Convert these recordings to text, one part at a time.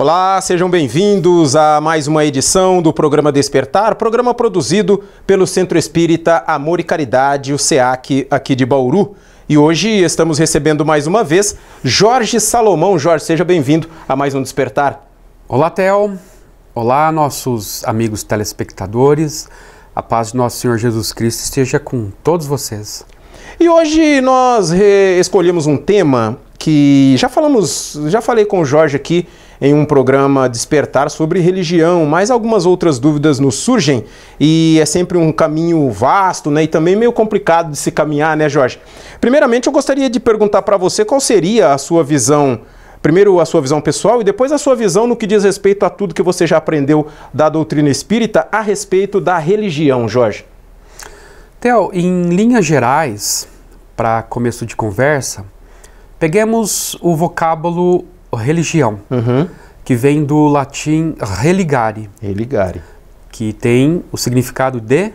Olá, sejam bem-vindos a mais uma edição do programa Despertar, programa produzido pelo Centro Espírita Amor e Caridade, o SEAC, aqui de Bauru. E hoje estamos recebendo mais uma vez Jorge Salomão. Jorge, seja bem-vindo a mais um Despertar. Olá, Theo. Olá, nossos amigos telespectadores. A paz de nosso Senhor Jesus Cristo esteja com todos vocês. E hoje nós escolhemos um tema que já falei com o Jorge aqui em um programa Despertar sobre religião, mas algumas outras dúvidas nos surgem e é sempre um caminho vasto, né, e também meio complicado de se caminhar, né, Jorge? Primeiramente, eu gostaria de perguntar para você qual seria a sua visão, primeiro a sua visão pessoal e depois a sua visão no que diz respeito a tudo que você já aprendeu da doutrina espírita a respeito da religião, Jorge. Theo, em linhas gerais, para começo de conversa, peguemos o vocábulo religião, que vem do latim religare. Religare. Que tem o significado de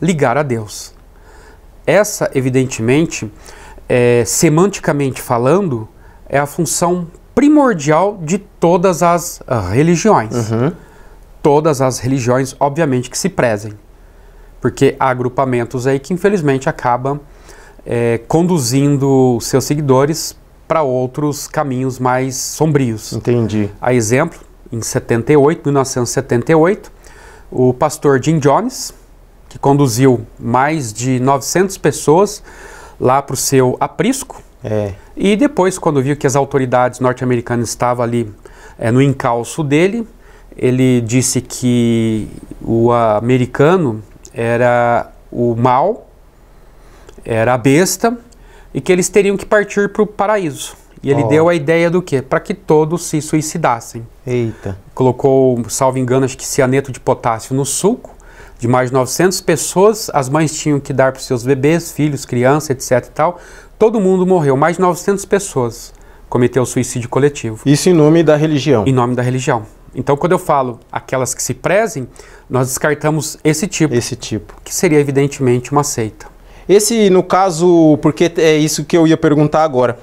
ligar a Deus. Essa, evidentemente, semanticamente falando, é a função primordial de todas as religiões. Todas as religiões, obviamente, que se prezem. Porque há agrupamentos aí que, infelizmente, acabam conduzindo seus seguidores para outros caminhos mais sombrios. Entendi. A exemplo, em 1978, o pastor Jim Jones, que conduziu mais de 900 pessoas lá para o seu aprisco, e depois, quando viu que as autoridades norte-americanas estavam ali no encalço dele, ele disse que o americano era o mal, era a besta, e que eles teriam que partir para o paraíso. E ele deu a ideia do quê? Para que todos se suicidassem. Eita. Colocou, salvo engano, acho que cianeto de potássio no suco, de mais de 900 pessoas, as mães tinham que dar para os seus bebês, filhos, crianças, etc e tal. Todo mundo morreu, mais de 900 pessoas cometeu suicídio coletivo. Isso em nome da religião. Em nome da religião. Então, quando eu falo aquelas que se prezem, nós descartamos esse tipo. Esse tipo. Que seria, evidentemente, uma seita. Esse, no caso, porque é isso que eu ia perguntar agora.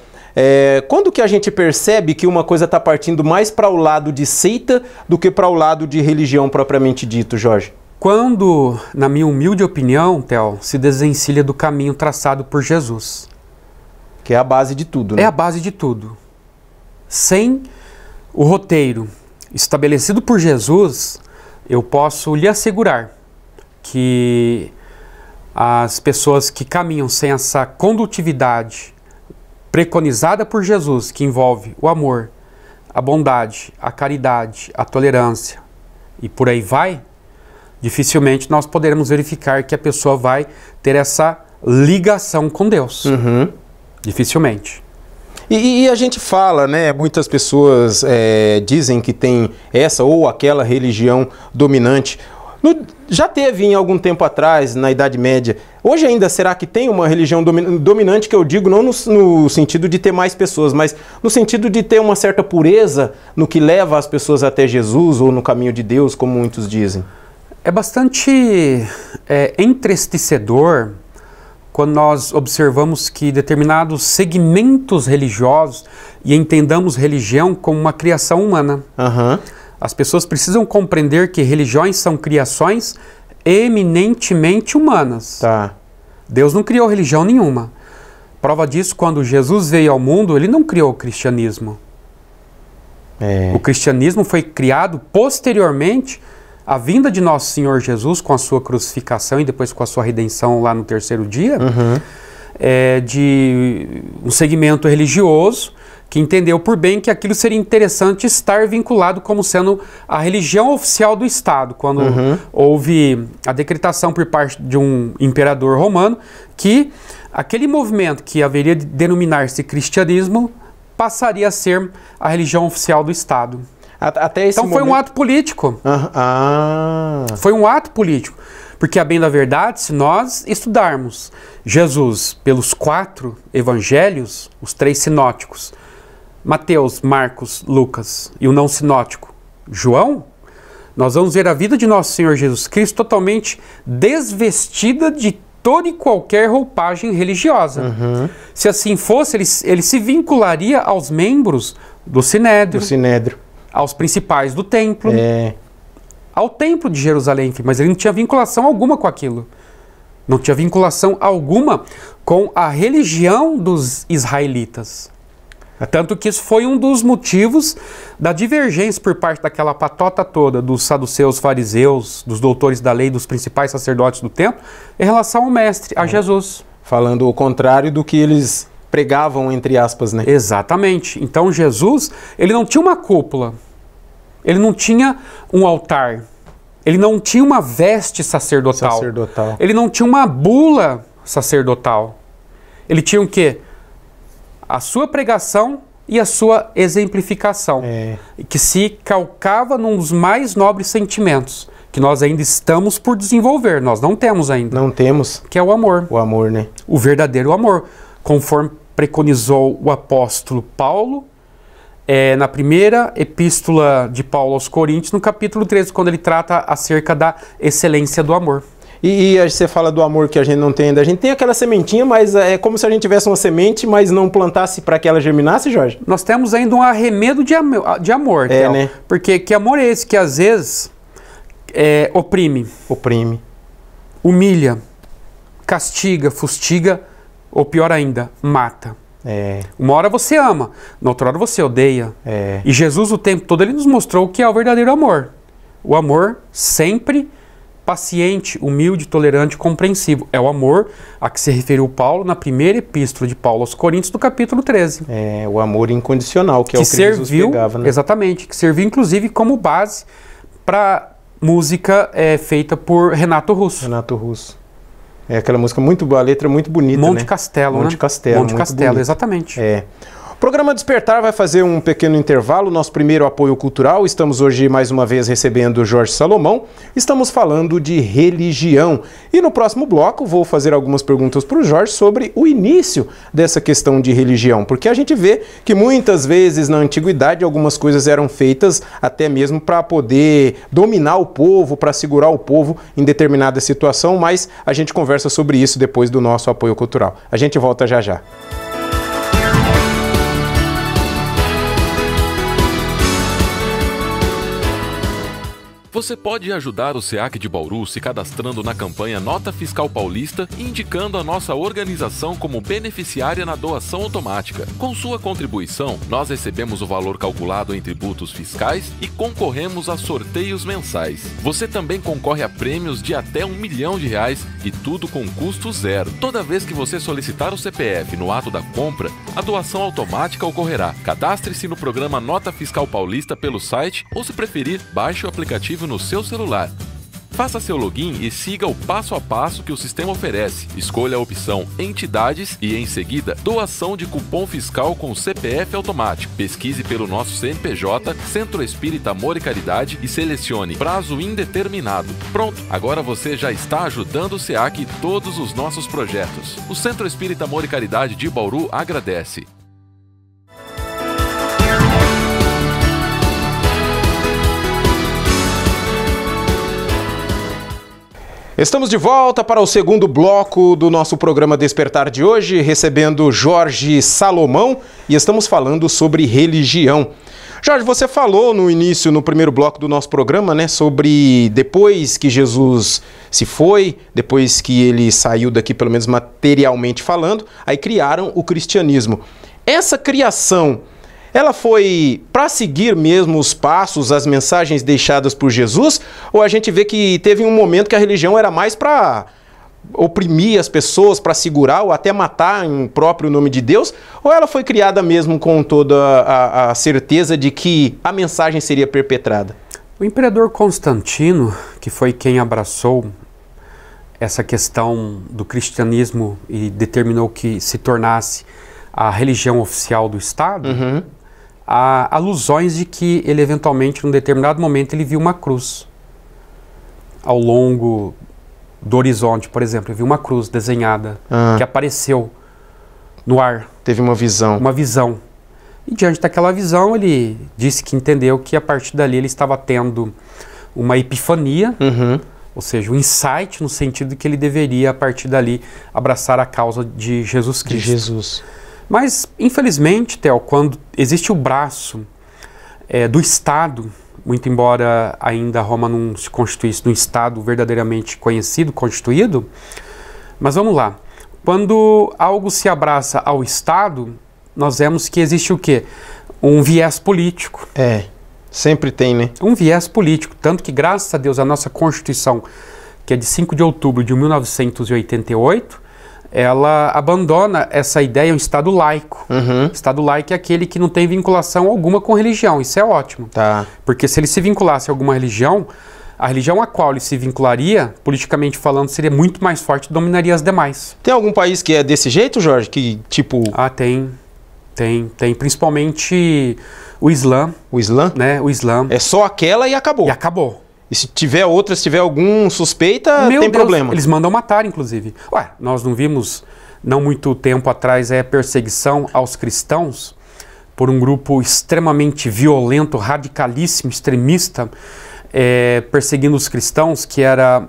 Quando que a gente percebe que uma coisa está partindo mais para o lado de seita do que para o lado de religião propriamente dito, Jorge? Quando, na minha humilde opinião, Theo, se desencilha do caminho traçado por Jesus. Que é a base de tudo, né? É a base de tudo. Sem o roteiro estabelecido por Jesus, eu posso lhe assegurar que as pessoas que caminham sem essa condutividade preconizada por Jesus, que envolve o amor, a bondade, a caridade, a tolerância e por aí vai, dificilmente nós poderemos verificar que a pessoa vai ter essa ligação com Deus. Dificilmente. E a gente fala, né, muitas pessoas dizem que tem essa ou aquela religião dominante. Já teve em algum tempo atrás, na Idade Média. Hoje ainda, será que tem uma religião dominante, que eu digo não no sentido de ter mais pessoas, mas no sentido de ter uma certa pureza no que leva as pessoas até Jesus ou no caminho de Deus, como muitos dizem? É bastante entristecedor quando nós observamos que determinados segmentos religiosos, e entendamos religião como uma criação humana. As pessoas precisam compreender que religiões são criações eminentemente humanas. Deus não criou religião nenhuma. Prova disso, quando Jesus veio ao mundo, ele não criou o cristianismo. O cristianismo foi criado posteriormente à vinda de nosso Senhor Jesus, com a sua crucificação e depois com a sua redenção lá no terceiro dia, de um segmento religioso que entendeu por bem que aquilo seria interessante estar vinculado como sendo a religião oficial do Estado, quando houve a decretação por parte de um imperador romano que aquele movimento que haveria de denominar-se cristianismo passaria a ser a religião oficial do Estado. Até esse então foi um ato político. Foi um ato político. Porque, a bem da verdade, se nós estudarmos Jesus pelos 4 evangelhos, os 3 sinóticos, Mateus, Marcos, Lucas e o não sinótico, João, nós vamos ver a vida de nosso Senhor Jesus Cristo totalmente desvestida de toda e qualquer roupagem religiosa. Se assim fosse, ele se vincularia aos membros do Sinédrio. aos principais do templo, ao templo de Jerusalém, mas ele não tinha vinculação alguma com aquilo. Não tinha vinculação alguma com a religião dos israelitas. Tanto que isso foi um dos motivos da divergência por parte daquela patota toda dos saduceus, fariseus, dos doutores da lei, dos principais sacerdotes do templo, em relação ao mestre, a Jesus. Falando o contrário do que eles pregavam, entre aspas, né? Exatamente. Então Jesus, ele não tinha uma cúpula, ele não tinha um altar, ele não tinha uma veste sacerdotal. Ele não tinha uma bula sacerdotal. Ele tinha o quê? A sua pregação e a sua exemplificação, que se calcava num dos mais nobres sentimentos, que nós ainda estamos por desenvolver, nós não temos ainda. Não temos. Que é o amor. O amor, né? O verdadeiro amor, conforme preconizou o apóstolo Paulo, na primeira epístola de Paulo aos Coríntios, no capítulo 13, quando ele trata acerca da excelência do amor. E você fala do amor que a gente não tem ainda. A gente tem aquela sementinha, mas é como se a gente tivesse uma semente, mas não plantasse para que ela germinasse, Jorge? Nós temos ainda um arremedo de amor, né? Porque que amor é esse que às vezes oprime, humilha, castiga, fustiga, ou pior ainda, mata. Uma hora você ama, na outra hora você odeia. E Jesus o tempo todo ele nos mostrou o que é o verdadeiro amor. O amor sempre paciente, humilde, tolerante, compreensivo. É o amor a que se referiu Paulo na primeira epístola de Paulo aos Coríntios, no capítulo 13. O amor incondicional, que é o que Jesus pregava, né? Exatamente, que serviu inclusive como base para música feita por Renato Russo. É aquela música a letra muito bonita, Monte Castelo, Monte Castelo, exatamente. O programa Despertar vai fazer um pequeno intervalo, nosso primeiro apoio cultural. Estamos hoje mais uma vez recebendo Jorge Salomão. Estamos falando de religião. E no próximo bloco vou fazer algumas perguntas para o Jorge sobre o início dessa questão de religião. Porque a gente vê que muitas vezes na antiguidade algumas coisas eram feitas até mesmo para poder dominar o povo, para segurar o povo em determinada situação. Mas a gente conversa sobre isso depois do nosso apoio cultural. A gente volta já já. Você pode ajudar o SEAC de Bauru se cadastrando na campanha Nota Fiscal Paulista e indicando a nossa organização como beneficiária na doação automática. Com sua contribuição, nós recebemos o valor calculado em tributos fiscais e concorremos a sorteios mensais. Você também concorre a prêmios de até R$1 milhão e tudo com custo zero. Toda vez que você solicitar o CPF no ato da compra, a doação automática ocorrerá. Cadastre-se no programa Nota Fiscal Paulista pelo site ou, se preferir, baixe o aplicativo no seu celular. Faça seu login e siga o passo a passo que o sistema oferece. Escolha a opção Entidades e, em seguida, Doação de Cupom Fiscal com CPF automático. Pesquise pelo nosso CNPJ, Centro Espírita Amor e Caridade, e selecione Prazo Indeterminado. Pronto, agora você já está ajudando o SEAC e todos os nossos projetos. O Centro Espírita Amor e Caridade de Bauru agradece. Estamos de volta para o segundo bloco do nosso programa Despertar de hoje, recebendo Jorge Salomão, e estamos falando sobre religião. Jorge, você falou no início, no primeiro bloco do nosso programa, né, sobre depois que Jesus se foi, depois que ele saiu daqui, pelo menos materialmente falando, aí criaram o cristianismo. Essa criação, ela foi para seguir mesmo os passos, as mensagens deixadas por Jesus? Ou a gente vê que teve um momento que a religião era mais para oprimir as pessoas, para segurar ou até matar em próprio nome de Deus? Ou ela foi criada mesmo com toda a certeza de que a mensagem seria perpetrada? O imperador Constantino, que foi quem abraçou essa questão do cristianismo e determinou que se tornasse a religião oficial do Estado, há alusões de que ele eventualmente, num determinado momento, ele viu uma cruz ao longo do horizonte, por exemplo. Ele viu uma cruz desenhada que apareceu no ar. Teve uma visão. Uma visão. E diante daquela visão, ele disse que entendeu que a partir dali ele estava tendo uma epifania, ou seja, um insight no sentido de que ele deveria, a partir dali, abraçar a causa de Jesus Cristo. De Jesus. Mas, infelizmente, Theo, quando existe o braço do Estado, muito embora ainda Roma não se constituísse num Estado verdadeiramente conhecido, constituído. Mas vamos lá. Quando algo se abraça ao Estado, nós vemos que existe o quê? Um viés político. Sempre tem, né? Um viés político. Tanto que, graças a Deus, a nossa Constituição, que é de 5 de outubro de 1988, ela abandona essa ideia, um Estado laico. O Estado laico é aquele que não tem vinculação alguma com religião. Isso é ótimo. Porque se ele se vinculasse a alguma religião, a religião a qual ele se vincularia, politicamente falando, seria muito mais forte e dominaria as demais. Tem algum país que é desse jeito, Jorge? Que tipo... Tem. Principalmente o Islã. O Islã? Né? O Islã. É só aquela e acabou. E acabou. E se tiver outra, se tiver algum suspeita, Meu tem Deus, problema. Eles mandam matar, inclusive. Ué, nós não vimos, não muito tempo atrás, a perseguição aos cristãos por um grupo extremamente violento, radicalíssimo, extremista, perseguindo os cristãos, que era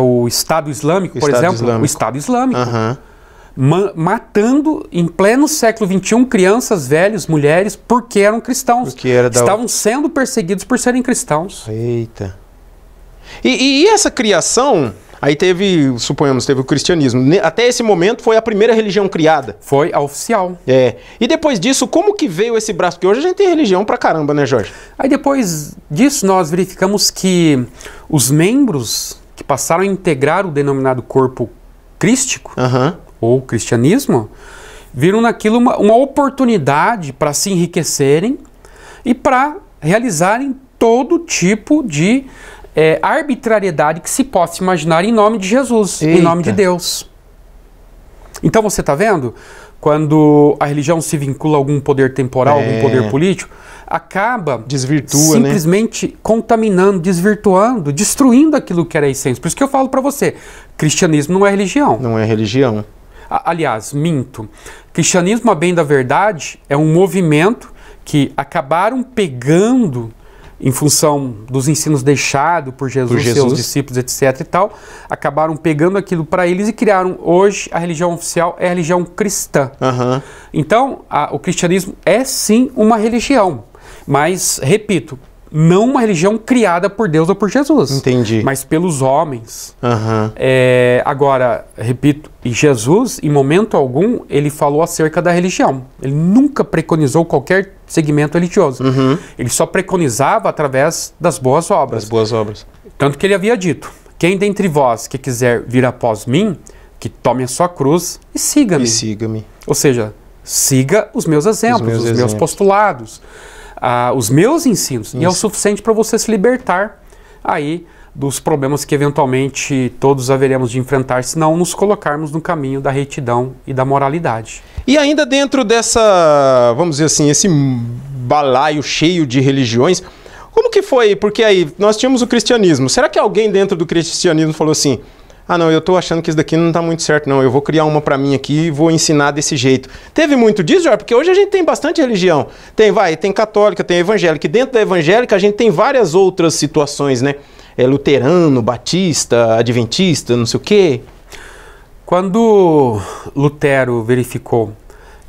o Estado Islâmico, por exemplo. O Estado Islâmico. Matando em pleno século XXI crianças, velhos, mulheres, porque eram cristãos. Estavam sendo perseguidos por serem cristãos. Eita. E essa criação, aí suponhamos, teve o cristianismo. Até esse momento foi a primeira religião criada. Foi a oficial. E depois disso, como que veio esse braço? Porque hoje a gente tem religião pra caramba, né, Jorge? Aí depois disso nós verificamos que os membros que passaram a integrar o denominado corpo crístico, ou cristianismo, viram naquilo uma oportunidade para se enriquecerem e para realizarem todo tipo de arbitrariedade que se possa imaginar em nome de Jesus, em nome de Deus. Então você está vendo? Quando a religião se vincula a algum poder temporal, algum poder político, acaba simplesmente contaminando, desvirtuando, destruindo aquilo que era a essência. Por isso que eu falo para você, cristianismo não é religião. Não é religião. Aliás, minto. Cristianismo, a bem da verdade, é um movimento que acabaram pegando, em função dos ensinos deixados por Jesus, seus discípulos, etc. e tal, acabaram pegando aquilo para eles e criaram hoje a religião oficial, é a religião cristã. Então, o cristianismo é sim uma religião, mas, repito, não uma religião criada por Deus ou por Jesus. Entendi. Mas pelos homens. Agora, repito, e Jesus, em momento algum, ele falou acerca da religião. Ele nunca preconizou qualquer segmento religioso. Ele só preconizava através das boas obras. Das boas obras. Tanto que ele havia dito, quem dentre vós que quiser vir após mim, que tome a sua cruz e siga-me. Ou seja, siga os meus exemplos, os meus postulados. Os meus ensinos. E é o suficiente para você se libertar aí dos problemas que eventualmente todos haveremos de enfrentar se não nos colocarmos no caminho da retidão e da moralidade. E ainda dentro dessa, vamos dizer assim, esse balaio cheio de religiões, como que foi? Porque aí nós tínhamos o cristianismo. Será que alguém dentro do cristianismo falou assim: ah, não, eu tô achando que isso daqui não tá muito certo, não. Eu vou criar uma pra mim aqui e vou ensinar desse jeito. Teve muito disso, Jorge? Porque hoje a gente tem bastante religião. Tem católica, tem evangélica. E dentro da evangélica a gente tem várias outras situações, né? Luterano, batista, adventista, não sei o quê. Quando Lutero verificou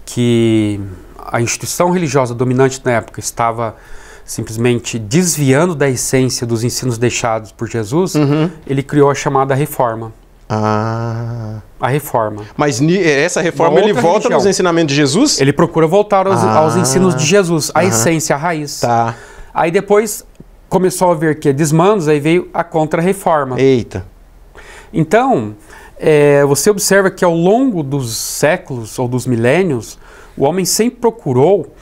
que a instituição religiosa dominante na época estava simplesmente desviando da essência dos ensinos deixados por Jesus, ele criou a chamada Reforma. A Reforma. Mas essa reforma ele volta nos ensinamentos de Jesus? Ele procura voltar aos ensinos de Jesus, a essência, a raiz. Aí depois começou a haver desmandos, aí veio a Contra-Reforma. Eita. Então, você observa que ao longo dos séculos ou dos milênios, o homem sempre procurou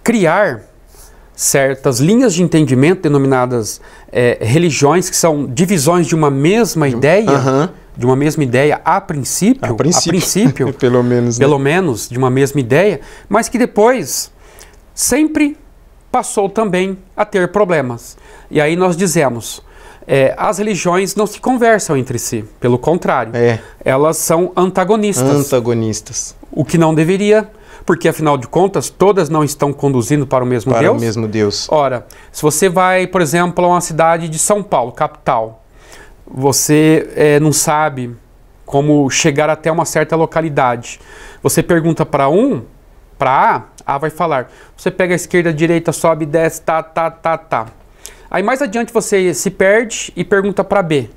criar certas linhas de entendimento denominadas religiões, que são divisões de uma mesma ideia, de uma mesma ideia a princípio pelo menos, pelo menos de uma mesma ideia, mas que depois sempre passou também a ter problemas. E aí nós dizemos, as religiões não se conversam entre si, pelo contrário, elas são antagonistas. O que não deveria, porque afinal de contas todas não estão conduzindo para o mesmo Deus. Para o mesmo Deus. Ora, se você vai, por exemplo, a uma cidade de São Paulo, capital, você não sabe como chegar até uma certa localidade. Você pergunta para um, para A vai falar, você pega a esquerda, a direita, sobe, desce, tá. Aí mais adiante você se perde e pergunta para B,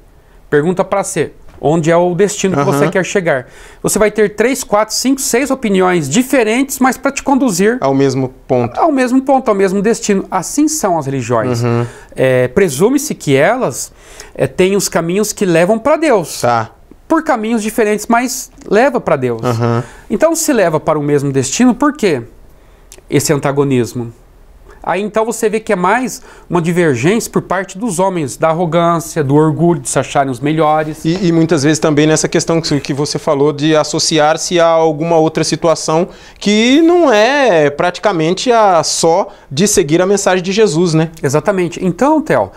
pergunta para C, onde é o destino que você quer chegar. Você vai ter 3, 4, 5, 6 opiniões diferentes, mas para te conduzir ao mesmo ponto. Ao mesmo ponto, ao mesmo destino. Assim são as religiões. Presume-se que elas têm os caminhos que levam para Deus. Tá. Por caminhos diferentes, mas leva para Deus. Então, se leva para o mesmo destino, por quê? Esse antagonismo. Aí então você vê que é mais uma divergência por parte dos homens, da arrogância, do orgulho, de se acharem os melhores. E muitas vezes também nessa questão que você falou de associar-se a alguma outra situação que não é praticamente a só de seguir a mensagem de Jesus, né? Exatamente. Então, Theo,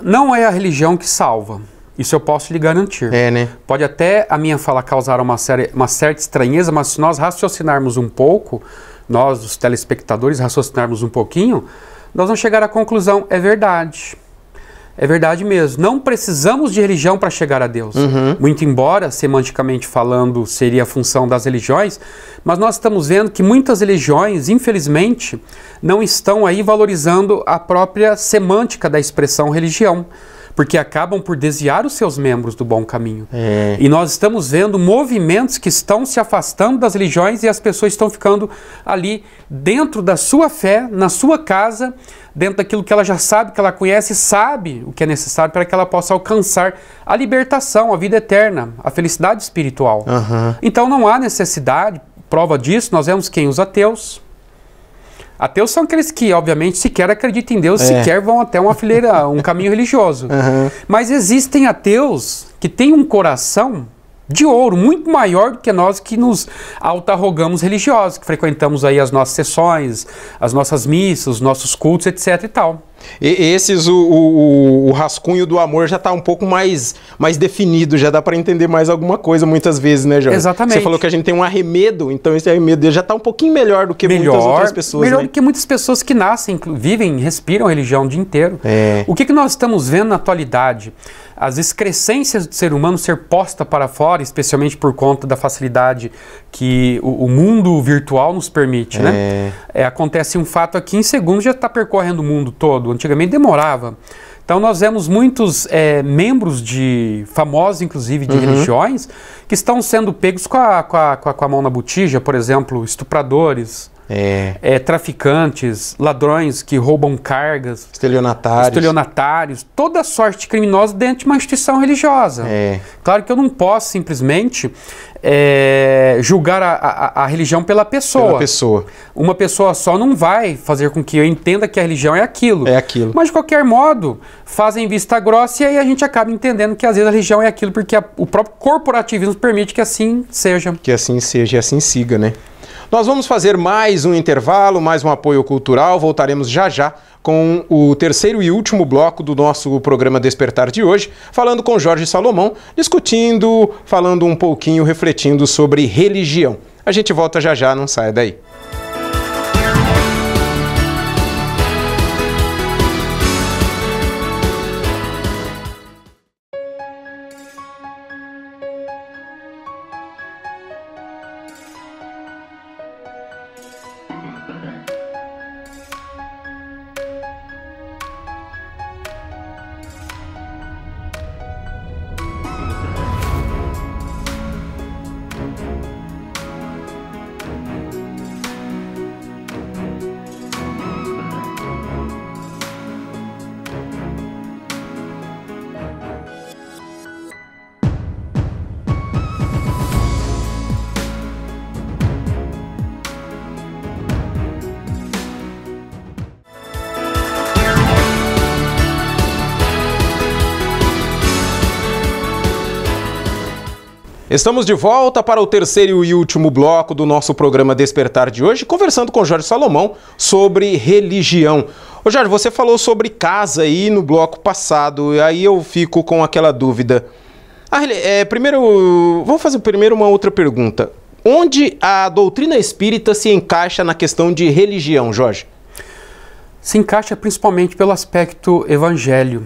não é a religião que salva. Isso eu posso lhe garantir. Né? Pode até a minha fala causar uma certa estranheza, mas se nós raciocinarmos um pouco, nós, os telespectadores, raciocinarmos um pouquinho, nós vamos chegar à conclusão, é verdade. É verdade mesmo. Não precisamos de religião para chegar a Deus. Muito embora, semanticamente falando, seria a função das religiões, mas nós estamos vendo que muitas religiões, infelizmente, não estão aí valorizando a própria semântica da expressão religião, porque acabam por desviar os seus membros do bom caminho. E nós estamos vendo movimentos que estão se afastando das religiões e as pessoas estão ficando ali dentro da sua fé, na sua casa, dentro daquilo que ela já sabe, que ela conhece, sabe o que é necessário para que ela possa alcançar a libertação, a vida eterna, a felicidade espiritual. Então não há necessidade, prova disso, nós vemos quem? Os ateus. Ateus são aqueles que, obviamente, sequer acreditam em Deus, sequer vão até uma fileira, um caminho religioso. Mas existem ateus que têm um coração de ouro, muito maior do que nós que nos auto-arrogamos religiosos, que frequentamos aí as nossas sessões, as nossas missas, os nossos cultos, etc. e tal. O rascunho do amor já está um pouco mais definido, já dá para entender mais alguma coisa muitas vezes, né, Jorge? Exatamente. Você falou que a gente tem um arremedo, então esse arremedo já está um pouquinho melhor do que muitas outras pessoas. Melhor do que muitas pessoas que nascem, vivem, respiram a religião o dia inteiro. O que nós estamos vendo na atualidade? As excrescências do ser humano ser posta para fora, especialmente por conta da facilidade que o mundo virtual nos permite, né? Acontece um fato aqui, em segundos já está percorrendo o mundo todo. Antigamente demorava. Então nós vemos muitos membros famosos, inclusive, de religiões, que estão sendo pegos com a mão na botija, por exemplo, estupradores, traficantes, ladrões que roubam cargas, estelionatários, toda sorte de criminosos dentro de uma instituição religiosa. Claro que eu não posso simplesmente julgar a religião pela pessoa. Uma pessoa só não vai fazer com que eu entenda que a religião é aquilo. Mas, de qualquer modo, fazem vista grossa e aí a gente acaba entendendo que às vezes a religião é aquilo porque o próprio corporativismo permite que assim seja. Que assim seja e assim siga, né? Nós vamos fazer mais um intervalo, mais um apoio cultural. Voltaremos já já com o terceiro e último bloco do nosso programa Despertar de hoje, falando com Jorge Salomão, discutindo, falando um pouquinho, refletindo sobre religião. A gente volta já já, não saia daí. Estamos de volta para o terceiro e último bloco do nosso programa Despertar de hoje, conversando com Jorge Salomão sobre religião. Ô Jorge, você falou sobre casa aí no bloco passado, e aí eu fico com aquela dúvida. Vamos fazer primeiro uma outra pergunta. Onde a doutrina espírita se encaixa na questão de religião, Jorge? Se encaixa principalmente pelo aspecto evangelho.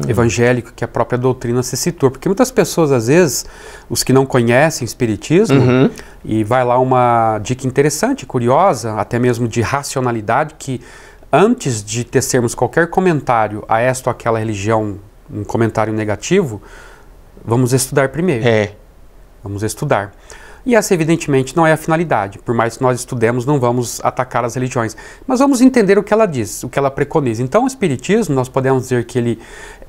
evangélico, que a própria doutrina se situa. Porque muitas pessoas, às vezes, os que não conhecem espiritismo, e vai lá uma dica interessante, curiosa, até mesmo de racionalidade, que antes de tecermos qualquer comentário a esta ou aquela religião, um comentário negativo, vamos estudar primeiro. Vamos estudar. E essa, evidentemente, não é a finalidade. Por mais que nós estudemos, não vamos atacar as religiões. Mas vamos entender o que ela diz, o que ela preconiza. Então, o Espiritismo, nós podemos dizer que ele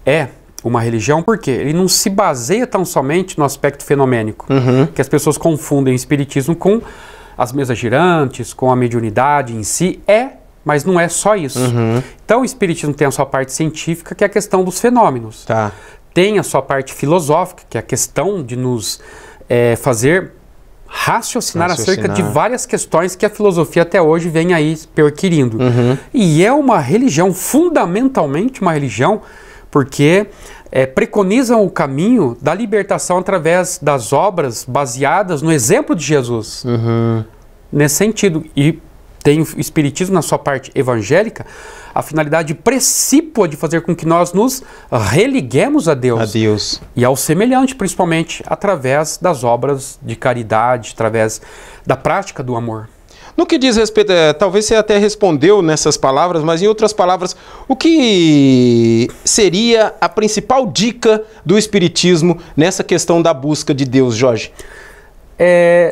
é uma religião, porque ele não se baseia tão somente no aspecto fenomênico, que as pessoas confundem o Espiritismo com as mesas girantes, com a mediunidade em si. Mas não é só isso. Então, o Espiritismo tem a sua parte científica, que é a questão dos fenômenos. Tem a sua parte filosófica, que é a questão de nos fazer raciocinar acerca de várias questões que a filosofia até hoje vem aí perquirindo. E é uma religião, fundamentalmente uma religião, porque preconizam o caminho da libertação através das obras baseadas no exemplo de Jesus. Nesse sentido. E tem o Espiritismo, na sua parte evangélica, a finalidade precípua de fazer com que nós nos religuemos a Deus. E ao semelhante, principalmente, através das obras de caridade, através da prática do amor. No que diz respeito, talvez você até respondeu nessas palavras, mas em outras palavras, o que seria a principal dica do Espiritismo nessa questão da busca de Deus, Jorge?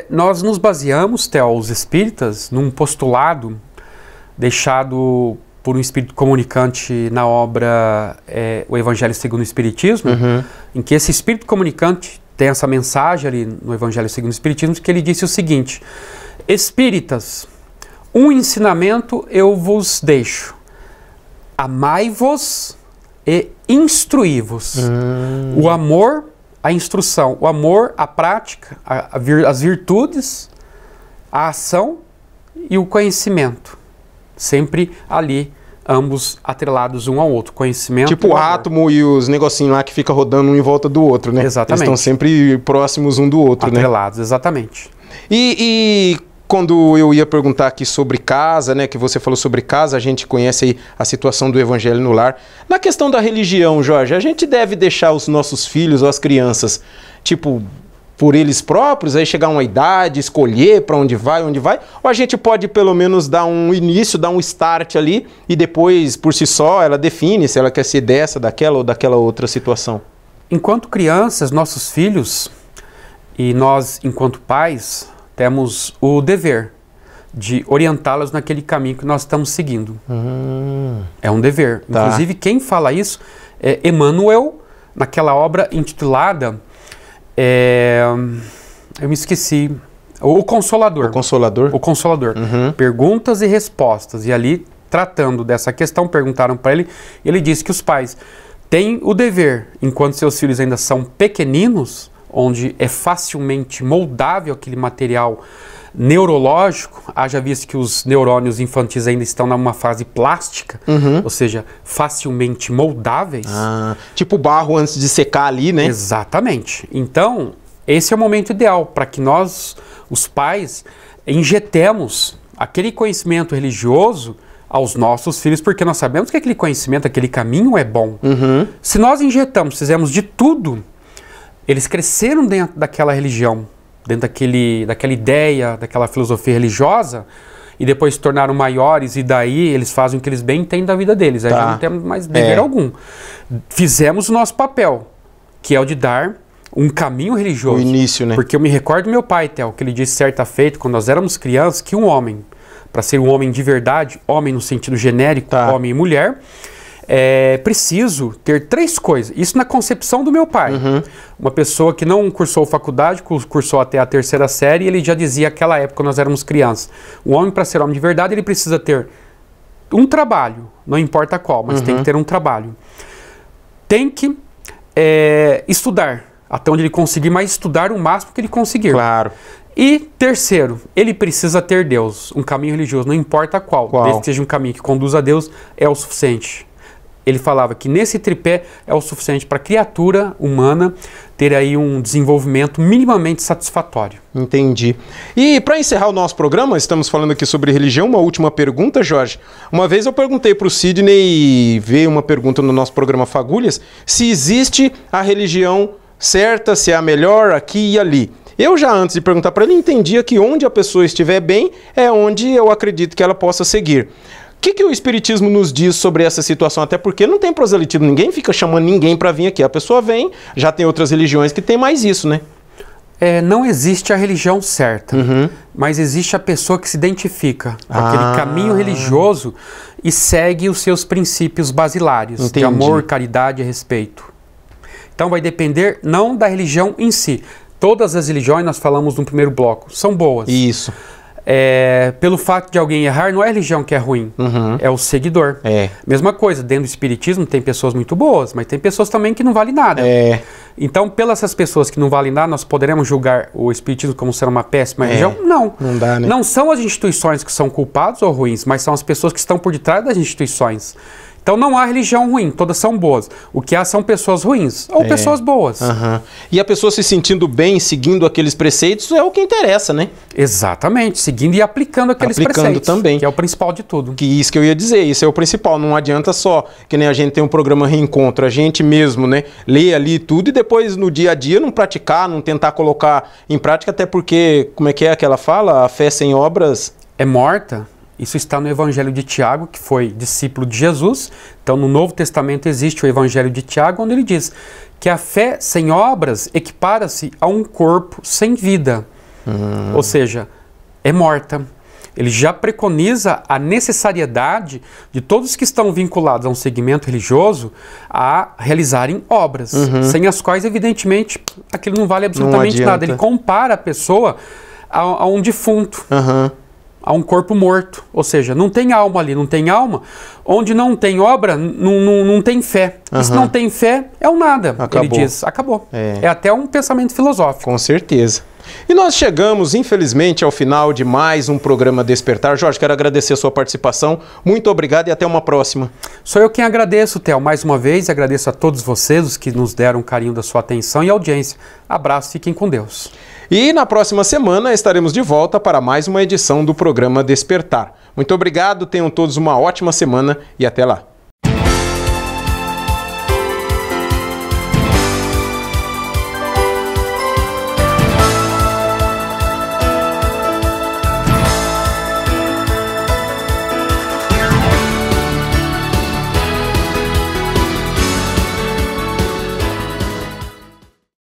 Nós nos baseamos, Theo, os espíritas, num postulado deixado por um espírito comunicante na obra O Evangelho segundo o Espiritismo, em que esse espírito comunicante tem essa mensagem ali no Evangelho segundo o Espiritismo, que ele disse o seguinte: espíritas, um ensinamento eu vos deixo, amai-vos e instruí-vos. O amor, a instrução, o amor, a prática, as virtudes, a ação e o conhecimento. Sempre ali, ambos atrelados um ao outro. Conhecimento. Tipo o átomo e os negocinhos lá que fica rodando um em volta do outro, né? Exatamente. Eles estão sempre próximos um do outro, atrelados, né? Exatamente. E quando eu ia perguntar aqui sobre casa, né, que você falou sobre casa, a gente conhece aí a situação do Evangelho no lar. Na questão da religião, Jorge, a gente deve deixar os nossos filhos ou as crianças, tipo, por eles próprios, aí chegar a uma idade, escolher para onde vai, ou a gente pode pelo menos dar um início, dar um start ali e depois, por si só, ela define se ela quer ser dessa, daquela ou daquela outra situação? Enquanto crianças, nossos filhos e nós, enquanto pais, temos o dever de orientá-los naquele caminho que nós estamos seguindo. É um dever. Tá. Inclusive, quem fala isso é Emmanuel, naquela obra intitulada, eu me esqueci, O Consolador. O Consolador? O Consolador. Perguntas e respostas. E ali, tratando dessa questão, perguntaram para ele, e ele disse que os pais têm o dever, enquanto seus filhos ainda são pequeninos, onde é facilmente moldável aquele material neurológico, haja visto que os neurônios infantis ainda estão numa fase plástica, ou seja, facilmente moldáveis. Tipo barro antes de secar ali, né? Exatamente. Então, esse é o momento ideal para que nós, os pais, injetemos aquele conhecimento religioso aos nossos filhos, porque nós sabemos que aquele conhecimento, aquele caminho é bom. Se nós injetamos, fizemos de tudo, eles cresceram dentro daquela religião, dentro daquela ideia, daquela filosofia religiosa, e depois se tornaram maiores, e daí eles fazem o que eles bem entendem da vida deles. Aí já não temos mais dever algum. Fizemos o nosso papel, que é o de dar um caminho religioso. O início, né? Porque eu me recordo do meu pai, Theo, que ele disse certa feita, quando nós éramos crianças, que um homem, para ser um homem de verdade, homem no sentido genérico, homem e mulher, é preciso ter 3 coisas. Isso na concepção do meu pai. Uma pessoa que não cursou faculdade, cursou até a 3ª série, e ele já dizia naquela época, quando nós éramos crianças, o homem, para ser homem de verdade, ele precisa ter um trabalho, não importa qual, mas tem que ter um trabalho. Tem que estudar, até onde ele conseguir, mas estudar o máximo que ele conseguir. Claro. E terceiro, ele precisa ter Deus, um caminho religioso, não importa qual. Desde que seja um caminho que conduz a Deus, é o suficiente. ele falava que nesse tripé é o suficiente para a criatura humana ter aí um desenvolvimento minimamente satisfatório. Entendi. E para encerrar o nosso programa, estamos falando aqui sobre religião, uma última pergunta, Jorge. Uma vez eu perguntei para o Sidney, veio uma pergunta no nosso programa Fagulhas, se existe a religião certa, se é a melhor aqui e ali. Eu já antes de perguntar para ele, entendia que onde a pessoa estiver bem é onde eu acredito que ela possa seguir. O que o Espiritismo nos diz sobre essa situação? Até porque não tem proselitismo, ninguém fica chamando ninguém para vir aqui. A pessoa vem, já tem outras religiões que tem mais isso, né? Não existe a religião certa, mas existe a pessoa que se identifica com aquele caminho religioso e segue os seus princípios basilares de amor, caridade e respeito. Então vai depender não da religião em si. Todas as religiões, nós falamos no primeiro bloco, são boas. Isso. Pelo fato de alguém errar, não é a religião que é ruim, é o seguidor. Mesma coisa, dentro do espiritismo tem pessoas muito boas, mas tem pessoas também que não valem nada. Então, pelas essas pessoas que não valem nada, nós poderemos julgar o espiritismo como sendo uma péssima religião? Não. Não dá, né? Não são as instituições que são culpadas ou ruins, mas são as pessoas que estão por detrás das instituições. Então não há religião ruim, todas são boas. O que há são pessoas ruins ou pessoas boas. E a pessoa se sentindo bem, seguindo aqueles preceitos, é o que interessa, né? Exatamente, seguindo e aplicando aqueles preceitos. Também. Que é o principal de tudo. Que isso que eu ia dizer, isso é o principal. Não adianta só, que nem a gente tem um programa Reencontro, a gente mesmo, né, lê ali tudo e depois no dia a dia não praticar, não tentar colocar em prática, até porque, como é que ela fala? A fé sem obras... é morta. Isso está no Evangelho de Tiago, que foi discípulo de Jesus. Então, no Novo Testamento existe o Evangelho de Tiago, onde ele diz que a fé sem obras equipara-se a um corpo sem vida. Ou seja, é morta. Ele já preconiza a necessariedade de todos que estão vinculados a um segmento religioso a realizarem obras, sem as quais, evidentemente, aquilo não vale absolutamente nada. Ele compara a pessoa a um defunto. A um corpo morto, ou seja, não tem alma ali, não tem alma. Onde não tem obra, não tem fé. E se não tem fé, é o nada. Acabou. Ele diz, acabou. É até um pensamento filosófico. Com certeza. E nós chegamos, infelizmente, ao final de mais um programa Despertar. Jorge, quero agradecer a sua participação. Muito obrigado e até uma próxima. Sou eu quem agradeço, Theo, mais uma vez. Agradeço a todos vocês, os que nos deram um carinho da sua atenção e audiência. Abraço, fiquem com Deus. E na próxima semana estaremos de volta para mais uma edição do programa Despertar. Muito obrigado, tenham todos uma ótima semana e até lá.